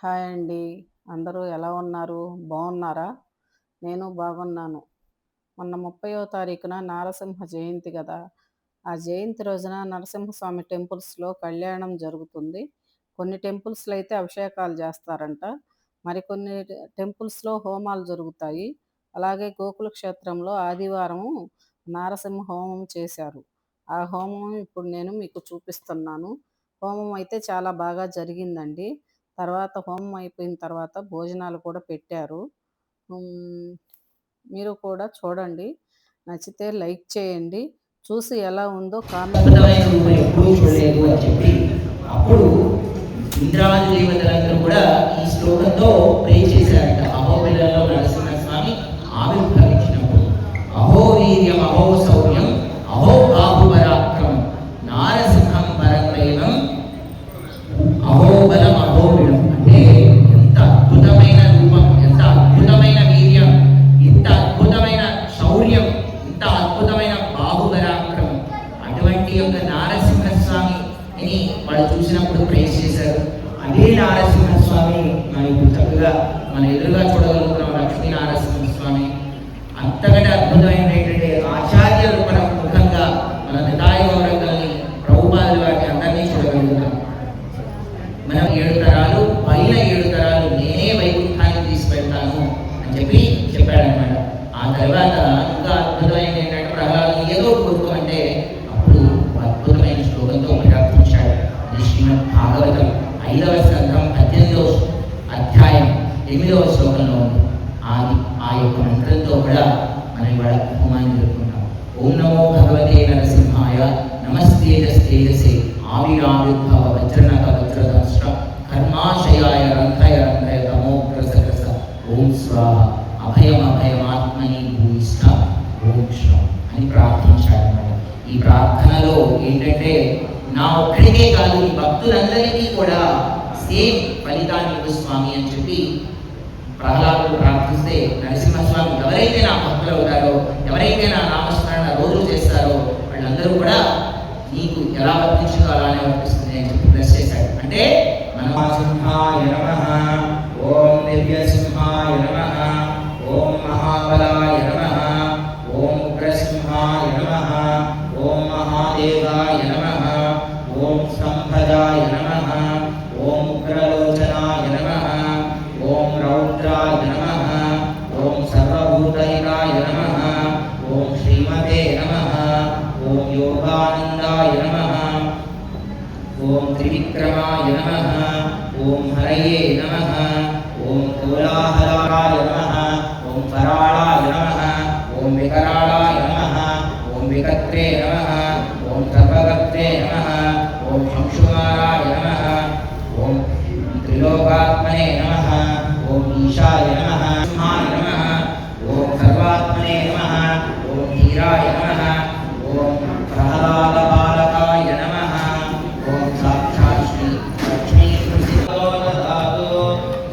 Hi అండి. అందరూ ఎలా ఉన్నారు? బాగున్నారా? నేను బాగున్నాను. మొన్న 30వ తారీఖున నారసింహ జయంతి గదా! ఆ జయంతి రోజున నరసింహస్వామి టెంపుల్స్‌లో కళ్యాణం జరుగుతుంది. కొన్ని టెంపుల్స్‌లో అయితే అభిషేకాలు చేస్తారంట. మరికొన్ని టెంపుల్స్‌లో హోమాలు జరుగుతాయి. అలాగే గోకుల క్షేత్రంలో ఆదివారము నారసింహ హోమం చేశారు. ఆ హోమం ఇప్పుడు నేను మీకు చూపిస్తున్నాను. హోమం అయితే చాలా బాగా జరిగిందండి. తర్వాత హోమం అయిపోయిన తర్వాత భోజనాలు కూడా పెట్టారు. హ్మ్. మీరు కూడా చూడండి. నచ్చితే లైక్ చేయండి. చూసి ఎలా ఉందో కామెంట్‌లో అద్భుతమైన రూపం ఎప్పుడూ చూడలేదు అని చెప్పి అప్పుడు ఇంద్రాది దేవతలందరూ కూడా ఈ శ్లోకంతో ప్రే చేశారంట. అహోబిలంలో నరసింహస్వామి ఆవిర్భవించినప్పుడు అహో వీర్యం అహో శౌర్యం అహో బాహుపరాక్రమం నారసింహం పరదైవం అహోబలం అహోబిలం. అంటే ఎంత అద్భుతమైన రూపం, ఎంత అద్భుతమైన వీర్యం, ఇంత అద్భుతమైన శౌర్యం, ఇంత అద్భుతమైన బాహుపరాక్రమం. అటువంటి యొక్క నారసింహస్వామి అని వాళ్ళు చూసినప్పుడు ప్రేస్ చేశారు. అదే నారసింహస్వామి మనం ఇప్పుడు చక్కగా మన ఎదురుగా చూడగలుగుతున్నాం. లక్ష్మీ నారసింహస్వామి అంతకంటే అద్భుతమైనది ఏంటంటే ఆచార్య ముఖంగా మన నిదాయ గౌరవాన్ని ప్రభుపాదుల వాటిని అందరినీ చూడగలుగుతాం. మనం 7 తరాలు పైన 7 తరాలు నేనే వైకుంఠానికి తీసుకెళ్తాను అని చెప్పి చెప్పాడనమాట. ఆ తర్వాత ఇంకా అద్భుతమైనది ఏంటంటే ప్రహ్లాదు ఏదో కోరుకోమంటే అప్పుడు అద్భుతమైన శ్లోకంతో ప్రార్థించాడు. అది శ్రీమద్ భాగవతం 5వ స్కంధం 18వ అధ్యాయం 8వ శ్లోకంలో ఉంది. ఆ యొక్క మంత్రంతో కూడా మనం ఇవాళ హోమాన్ని జరుపుకుంటాం. ఓం నమో భగవతే నరసింహాయ నమస్తేజస్తేజసే ఆవిరావిర్భవ వజ్రనక వజ్రదష్ట కర్మాశయాయ రంధయ రంధయ తమోగ్రసగ్రస ఓం స్వాహ అభయం అభయమాత్మని భూయిష్ట ఓం శ్రం అని ప్రార్థించాడన్నమాట. ఈ ప్రార్థనలో ఏంటంటే నా ఒక్కడికే కాదు ఈ భక్తులందరికీ కూడా సేమ్ ఫలితాన్ని ఇవ్వు స్వామి అని చెప్పి ప్రహ్లాదుడు ప్రార్థిస్తే నరసింహస్వామి ఎవరైతే నా భక్తులు అవుతారో, ఎవరైతే నా నామస్మరణ రోజు చేస్తారో వాళ్ళందరూ కూడా నీకు ఎలా వర్తించిందో అలానే వర్తిస్తుంది అని చెప్పి ప్లస్ చేశాడు. అంటే సింహాయ నమః, ఓం దివ్య సింహాయ నమః, ఓం మహాబలాయ నమః, ఓం ఉగ్రసింహాయ నమః, ఓం మహాదేవాయ నమః, ఓం సంపదాయ నమః, ఓం ఉగ్రలోచనాయ నమః, ఓం రౌద్రాయ నమః, ఓం సర్వభూతహితాయ నమః, ఓం శ్రీమతే నమః, ఓం యోగానందాయ నమః, ఓం త్రివిక్రమాయ నమః, ఓం హరయే నమః, ఓం కోలాహలాయ నమః, ఓం కరాళాయ నమః, ఓం వికరాళాయ నమః, ఓం వికత్రే నమః, ఓం సర్వగత్రే నమః, ఓం శంశుమారాయ నమః, ఓం త్రిలోకాత్మనే నమః, ఓం ఈశాయ నమః, సింహాయ నమః, ఓం సర్వాత్మనే నమః, ఓం ధీరాయ నమః, ఓం ప్రహ్లాద బాలకాయ నమః, ఓం సాక్షాత్ శ్రీ లక్ష్మీ నృసింహోదధాతు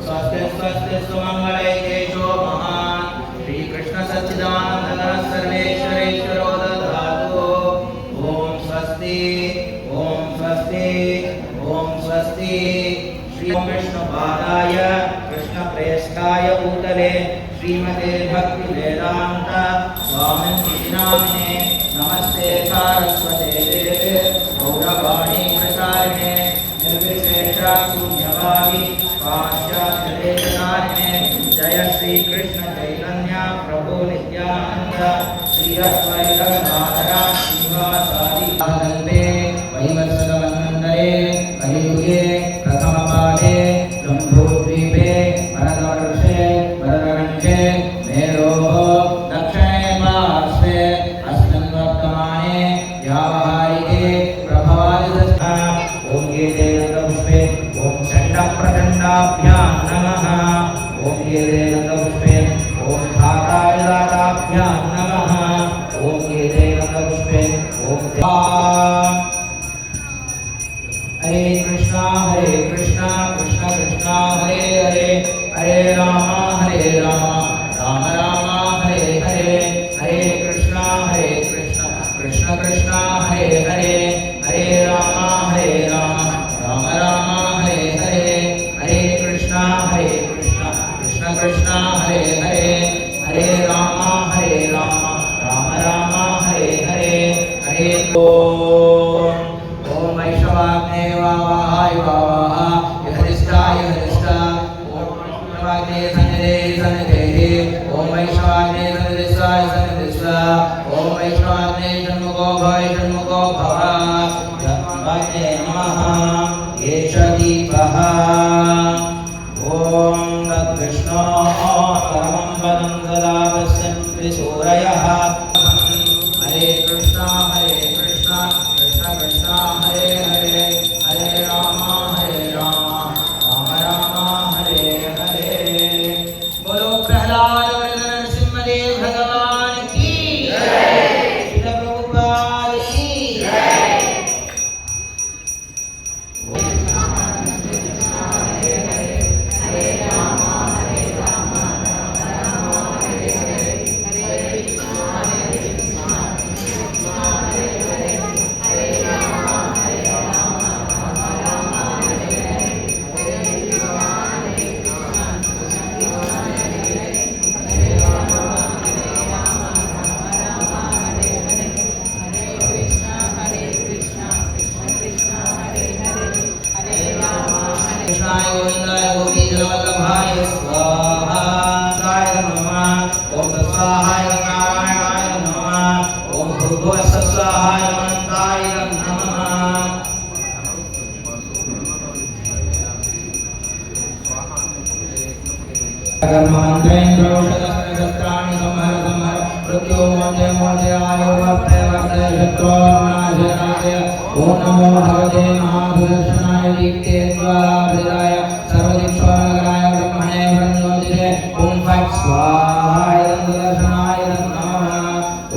స్వస్తి స్వస్తి సుమంగళైకేశో మహాన్ శ్రీకృష్ణ సచ్చిదానంద సర్వేశ్వరేశ్వరో దధాతు. ఓం స్వస్తి ఓం స్వస్తి ఓం స్వస్తి. శ్రీ విష్ణుపాదాయ కృష్ణ ప్రేష్ఠాయ భూతలే శ్రీమతే భక్తి వేదాంత స్వామిని నామినే నమస్తే సారస్వతే దేవే గౌరవాణి ప్రచారిణే నిర్విశేష శూన్యవాది పాశ్చాత్యదేశకారిణే జయ శ్రీకృష్ణ చైతన్య ప్రభు నిత్యానంద శ్రీ అద్వైత గదాధర శ్రీవాసాది కల్పే వైవస్వత మన్వంతరే కలియుగే ప్రథమ పాదే జంబూద్వీపే భరతవర్షే భరతఖండే మేరోః దక్షిణే పార్శ్వే అస్మిన్ వర్తమానే వ్యావహారికే ప్రభవాదిదస్త. ఓం గీతే పుష్పే ఓం చండ ప్రచండాభ్యాం నమః, ఓం గీతే పుష్పే ఓం ధాతాయుధాతాభ్యాం నమః, ఓం గీతే పుష్పే ఓం హరే కృష్ణ కృష్ణ కృష్ణ హరే హరే, హరే రామ రామ రామ హరే హరే, హరే కృష్ణ కృష్ణ కృష్ణ హరే హరే, హరే రామ రామ రామ హరే హరే, హరే కృష్ణ कृष्णाय गोविन्दाय गोपीजनवल्लभाय स्वाहा नमः ओम स्वाहाय नारायणाय नमः ओम भूर्भुवः स्वाहाय अनन्ताय नमः कर्ममन्त्रेन्द्रौषधस्त्राणि संहर संहर मृत्यो मोचय मोचयाय वर्धय वर्धय शत्रोर्नाशय नाशय ॐ नमो भगवते महासुदर्शनाय दीप्ते ज्वालाभृताय सर्वदिक्षोनगराय ब्रह्मणे ब्रह्मज्योतिषे ॐ फट् स्वाहा सुदर्शनाय नमः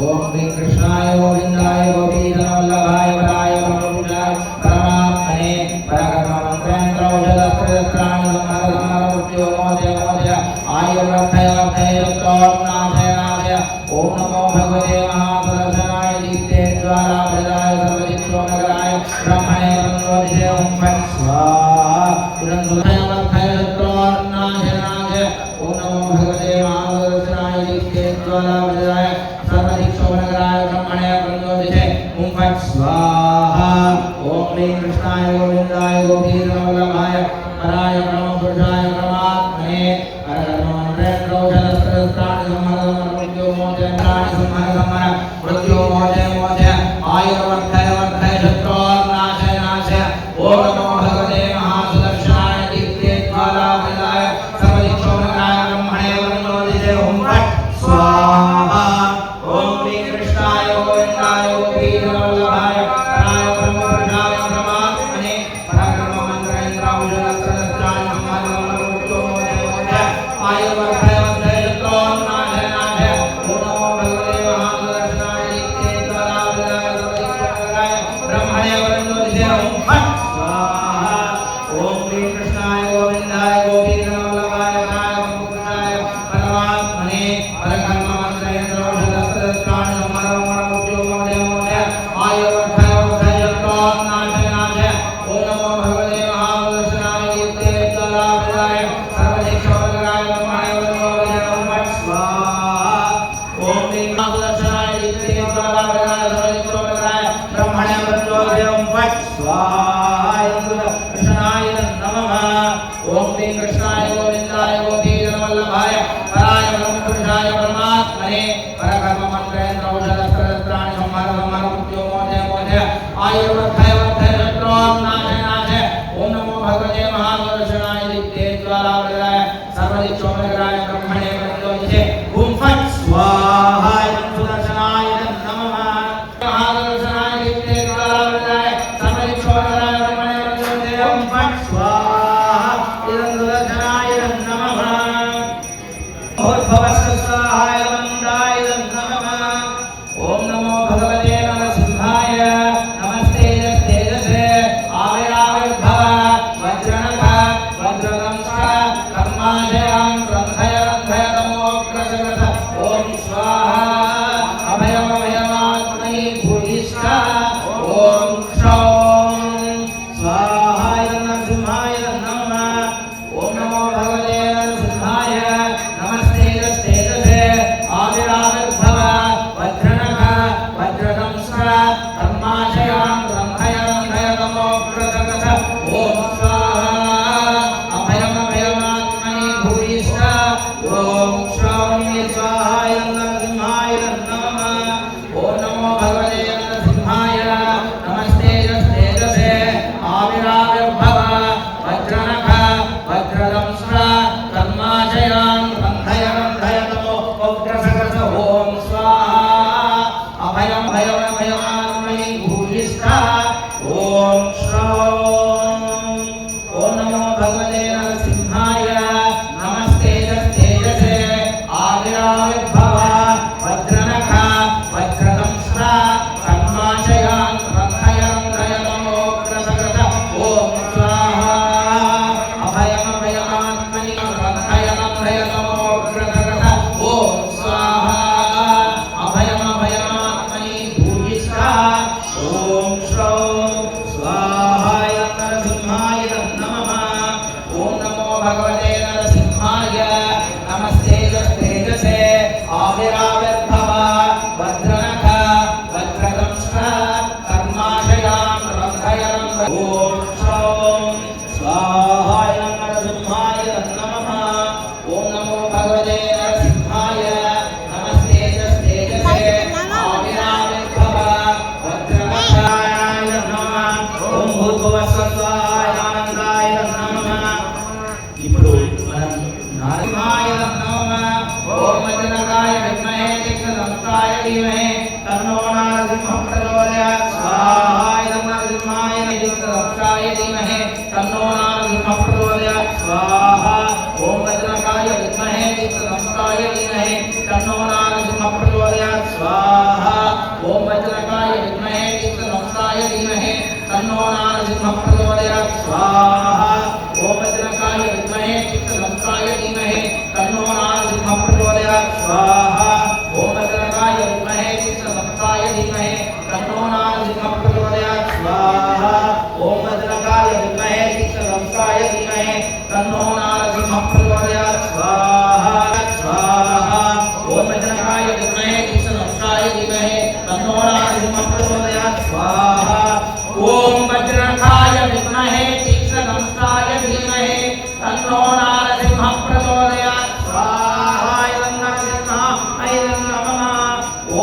ॐ श्री कृष्णाय गोविन्दाय गोपीजनवल्लभाय वराय परमपुरुषाय परमात्मने परकर्ममन्त्रेन्द्रौषधस्त्राणि संहर संहर मृत्यो मोचय मोचय आयुर्वर्धय वर्धय शत्रोर्नाशय नाशय ॐ नमो भगवते महासुदर्शनाय दीप्ते ज्वालाभृताय सर्वदिक्षोनगराय ब्रह्मणे ब्रह्मज्योतिषे ॐ फट् स्वाहा सुदर्शनाय वर्धय शत्रोर्नाशय नाशय ॐ नमो भगवते महासुदर्शनाय दीप्ते ज्वालाभृताय सर्वदिक्षोनगराय ब्रह्मणे ब्रह्मज्योतिषे ॐ फट् स्वाहा ॐ श्री कृष्णाय गोविन्दाय गोपीजनवल्लभाय वराय परमपुरुषाय परमात्मने परकर्ममन्त्रेन्द्रौषधस्त्राणि संहर मृत्यो मोचय मृत्यो मोचय मोचय आयुर्वर्धय वर्धय शत्रोर्नाशय नाशय ॐ नमो भगवते महासुदर्शनाय दीप्ते ज्वालाभृताय सर्वदिक्षोनगराय ब्रह्मणे ब्रह्मज्योतिषे ॐ फट् स्वाहा ॐ श्री कृष्णाय गोविन्दाय गोपीजनवल्लभाय वराय परमपुरुषाय परमात्मने परकर्ममन्त्रेन्द्रौषधस्त्राणि संहर मृत्यो मोचय मोचय आयुर्वर्धय वर्धय शत्रोर्नाशय नाशय ॐ नमो भगवते महासुदर्शनाय दीप्ते ज्वालाभृताय सर्वदिक्षोनगराय ब्रह्मणे ब्रह्मज्योतिषे ॐ फट् स्वाहा ॐ श्री कृष्णाय गोविन्दाय गोपीजनवल्लभाय वराय परमपुरुषाय परमात्मने परकर्ममन्त्रेन्द्रौषधस्त्राणि संहर मृत्यो मोचय मोचय आयुर्वर्धय वर्धय शत्रोर्नाशय नाशय ॐ नमो भगवते महासुदर्शनाय दीप्ते ज्वालाभृताय सर्वदिक्षोनगराय ब्रह्मणे ब्रह्मज्योतिषे ॐ फट् स्वाहा ॐ श्री महासुदर्शनाय दीप्ते ज्वालाभृताय सर्वदिक्षोनगराय ब्रह्मणे ब्रह्मज्योतिषे ॐ फट् स्वाहा कृष्णाय नमः ॐ श्री कृष्णाय गोविन्दाय गोपीजनवल्लभाय वराय परमपुरुषाय परमात्मने परकर्ममन्त्रेन्द्रौषधस्त्राणि संहर मृत्यो मोचय मोचय आयुर्वर्धय वर्धय शत्रोर्नाशय नाशय ॐ नमो भगवते महासुदर्शनाय दीप्ते ज्वालाभृताय सर्वदिक्षोनगराय ब्रह्मणे ब्रह्मज्योतिषे ॐ फट् स्वाहा सुदर्शनाय नमः महासुदर्शनाय दीप्ते ज्वालाभृताय सर्वदिक्षोनगराय ब्रह्मणे ब्रह्मज्योतिषे ॐ फट् स्वाहा सुदर्शनाय नमः भूर्भुवः स्वाहाय वन्दाय नमः ॐ नमो भगवते नरसिंहाय नमस्ते तेजसे आविर्भाव वज्रणख वज्रदंष्ट कर्माशयां रन्धय रन्धय तमोग्रजगत ॐ स्वाहा अभयमभयमात्मनि भूयिष्ठ ॐ क्षौं स्वाहाय नरसिंहाय नमः ॐ नमो भगवते नरसिंहाय नमस्ते तेजसे आविर्भाव वज्रणख वज्रदंष्ट कर्माशयां रन्धय रन्धय तमोग्रजगत ॐ स्वाहा अभयमभयमात्मनि भूयिष्ठ ॐ क्षौं स्वाहाय नरसिंहाय नमः ॐ नमो भगवते नरसिंहाय नमस्ते तेजसे आविर्भाव वज्रणख वज्रदंष्ट कर्माशयां रन्धय रन्धय तमोग्रजगत ॐ स्वाहा अभयमभयमात्मनि भूयिष्ठ ॐ क्षौं ॐ नमो भगवते नरसिंहाय नमस्ते तेजसे आविर्भाव वज्रणख वज्रदंष्ट कर्माशयां रन्धय रन्धय तमोग्रजगत ॐ स्वाहा अभयमभयमात्मनि रन्धय रन्धय तमोग्रजगत ॐ स्वाहा अभयमभयमात्मनि भूयिष्ठ ॐ क्षौं स्वाहाय नरसिंहाय नमः ॐ नमो भगवते नरसिंहाय नमस्ते तेजसे आविर्भाव वज्रणख वज्रदंष्ट कर्माशयां रन्धय रन्धय ॐ क्षौं स्वाहाय नारसिंहाय नमः ओम वज्रनखाय विद्महे तीक्ष्णदंष्टाय धीमहि तन्नो नारसिंहः प्रचोदयात् स्वाहा इदं नरसिंहाय तीक्ष्णदंष्टाय धीमहि तन्नो नारसिंहः प्रचोदयात् स्वाहा ओम वज्रनखाय विद्महे तीक्ष्णदंष्टाय धीमहि तन्नो नारसिंहः प्रचोदयात् स्वाहा ओम वज्रनखाय विद्महे तीक्ष्णदंष्टाय धीमहि तन्नो नारसिंहः प्रचोदयात् स्वाहा ओम वज्रनखाय विद्महे तीक्ष्णदंष्टाय धीमहि तन्नो नारसिंहः प्रचोदयात् स्वाहा ओम वज्रनखाय विद्महे तीक्ष्णदंष्टाय धीमहि तन्नो नारसिंहः प्रचोदयात् स्वाहा ओम वज्रनखाय विद्महे तीक्ष्णदंष्टाय धीमहि तन्नो नारसिंहः प्रचोदयात् स्वाहा स्वाहा ओम वज्रनखाय विद्महे तीक्ष्णदंष्टाय धीमहि तन्नो नारसिंहः प्रचोदयात् स्वाहा ओम वज्रनखाय विद्महे तीक्ष्णदंष्टाय धीमहि तन्नो नारसिंहः प्रचोदयात् स्वाहा इदं नरसिंहाय नमः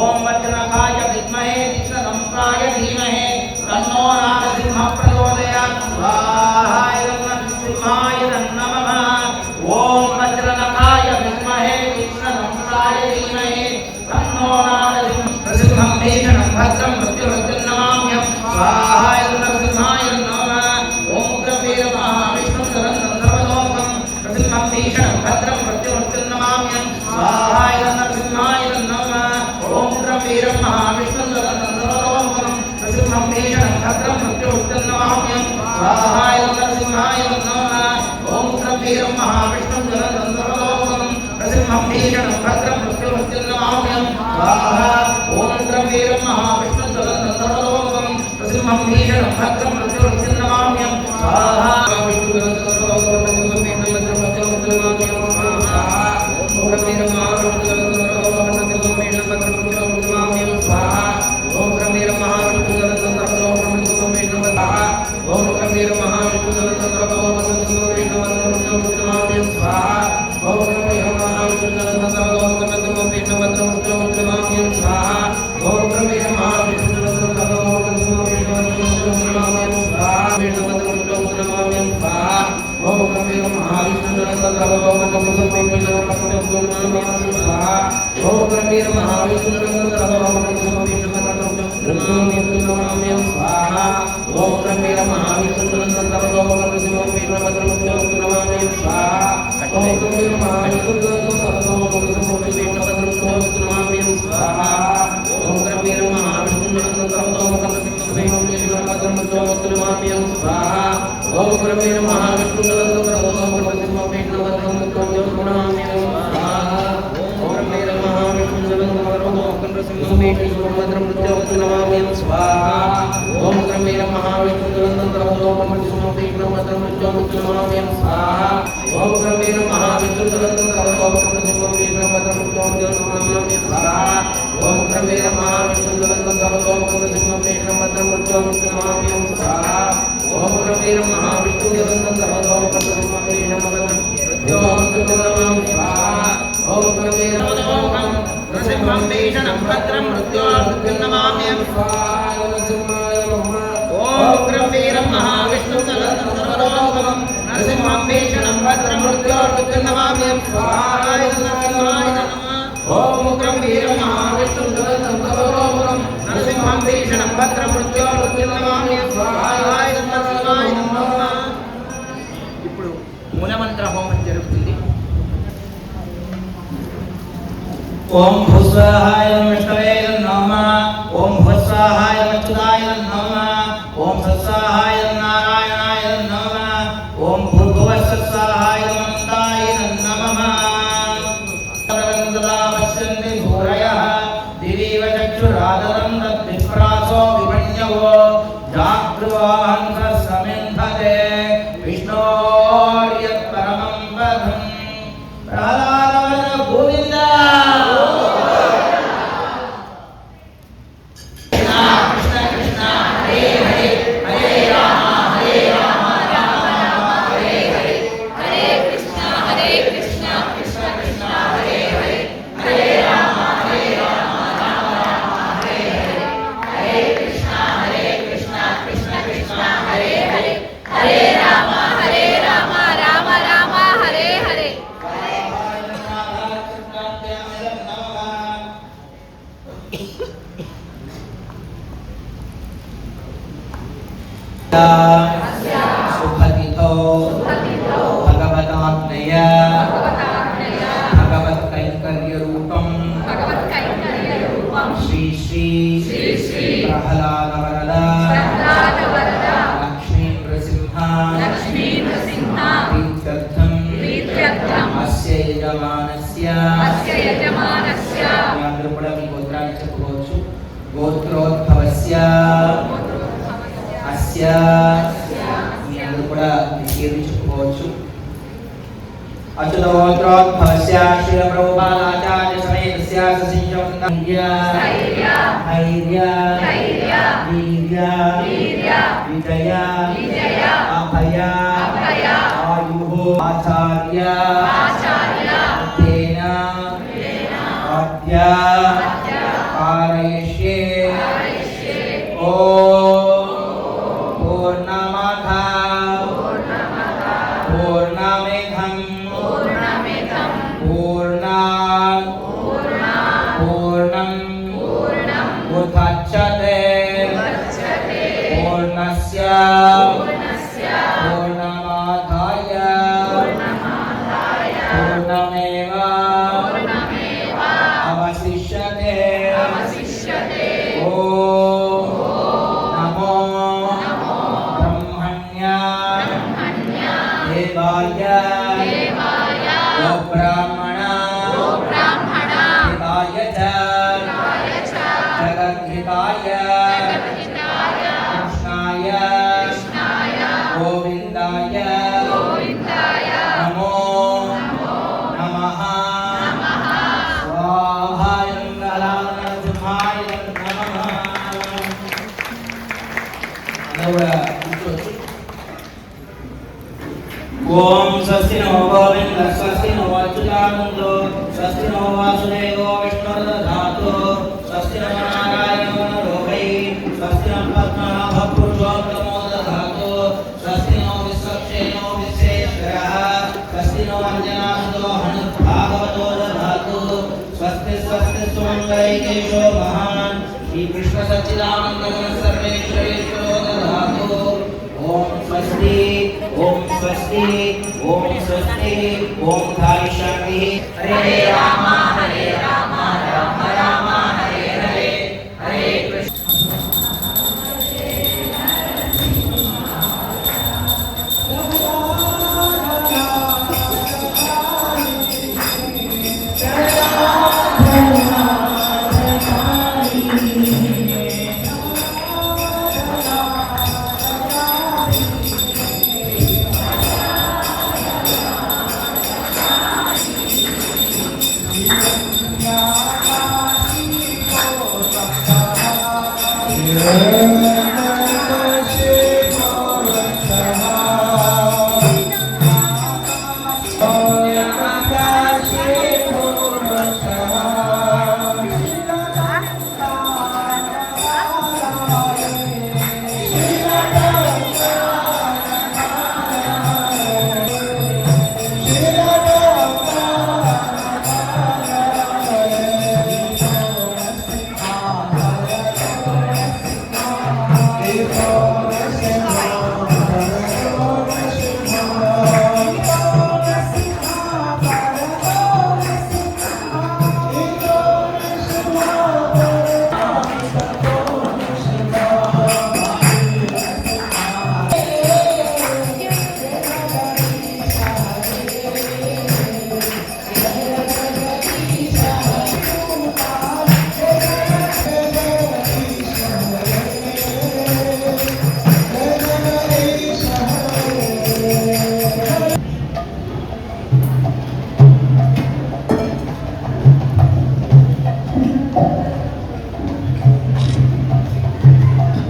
ओम वज्रनखाय विद्महे तीक्ष्णदंष्टाय धीमहि तन्नो नारसिंहः प्रचोदयात् स्वाहा इदं नरसिंहाय नमः ओम वज्रनखाय विद्महे तीक्ष्णदंष्टाय धीमहि तन्नो नरसिंहं भीषणं भद्रं मृत्युर्नमाम्यं स्वाहा इदं नरसिंहाय नमः ओम उग्रवीर महाविष्णुं गरन्दं सर्वलोकं नरसिंहं भीषणं भद्रं मृत्युर्नमाम्यं स्वाहा इदं नरसिंहाय नमः ओम उग्रवीर महाविष्णुं गरन्दं सर्वलोकं नरसिंहं भीषणं भद्रं मृत्युर्नमाम्यं स्वाहा इदं नरसिंहाय नमः ओम उग्रवीर महाविष्णुं गरन्दं सर्वलोकं नरसिंहं भीषणं भद्रं मृत्युर्नमाम्यं स्वाहा ओम उग्रवीर महाविष्णुं गरन्दं सर्वलोकं नरसिंहं भीषणं भद्रं मृत्युर्नमाम्यं स्वाहा नरसिंहं भीषणं भद्रं मृत्युर्नमाम्यं ओम उग्रवीरं महाविष्णुं गरन्दं सर्वलोकं नरसिंहं भीषणं भद्रं मृत्युर्नमाम्यं स्वाहा इदं नरसिंहाय नमः ओम उग्रवीरं महाविष्णुं गरन्दं सर्वलोकं नरसिंहं भीषणं भद्रं मृत्युर्नमाम्यं स्वाहा इदं नरसिंहाय नमः ఇప్పుడు మూలమంత్ర హోమం జరుగుతుంది ओम भुस्वाहाय विष्णवे नमः ओम भुस्वाहाय अच्युताय नमः ओम सत्स्वाहाय नारायणाय नमः ओम भूर्भुवस्वाहाय अनन्ताय नमः तदा पश्यन्ति सूरयः दिवीव चक्षुरादरं तद्विप्रासो विपण्यवो जागृवाहंसमिन्धते विष्णोर्यत्परमं पदम् प्रहलादवदन गोविन्द कृष्ण कृष्ण सुखतिथो भगवतात्मय भगवत्कैङ्कर्यरूपं श्री श्री प्रहलाद वरद लक्ष्मी नृसिंह प्रीत्यर्थम् अस्य यजमानस्य అందరూ కూడా మీ గోత్రాన్ని చెప్పుకోవచ్చు. గోత్రోద్భవస్య అస్య మీ అందరూ కూడా మీ పేరు చెప్పుకోవచ్చు. అచ్యుతగోత్రోద్భవస్య శ్రీ ప్రభుపాదాచార్య సమేతస్య సశిష్యవంతయ్య ధైర్య వీర్య విజయ అభయ ఆయుః ఆచార్య తేన అద్య कारयिष्ये ओम पूर्णमद पूर्णमिदं पूर्णात् पूर्णम् उदच्यते पूर्णस्य पूर्णमादाय पूर्णमेव अवशिष्यते ओम नमो ब्रह्मण्याय देवाय ओ ब्राह्मण देवाय च जगद्धिताय कृष्णाय गोविन्दाय नमो नमः स्वाहाय नमः ओम स्वस्ति नो गोविंद स्वस्ति नो अच्युतानंदो स्वस्ति नो वासुदेवो विष्णुर्दधातु स्वस्ति नो नारायणो नरोहै स्वस्ति नो पद्मनाभ पुरुषोत्तमो दधातु स्वस्ति नो विश्वक्षेनो विश्वेश्वरः स्वस्ति नो अंजनासुतो हनुर्भागवतो दधातु स्वस्ति स्वस्ति सुमंगलैकेशो महान् श्री कृष्ण सच्चिदानंद सर्वेश्वरेश्वरो दधातु ओम स्वस्ति ओम स्वस्ति ओम स्वस्ति ओम धारी शांति हरे राम राम राम हरे हरे हरे कृष्ण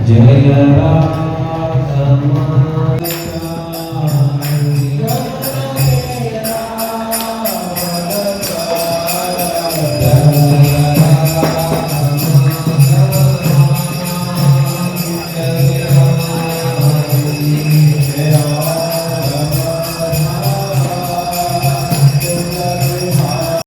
जय राम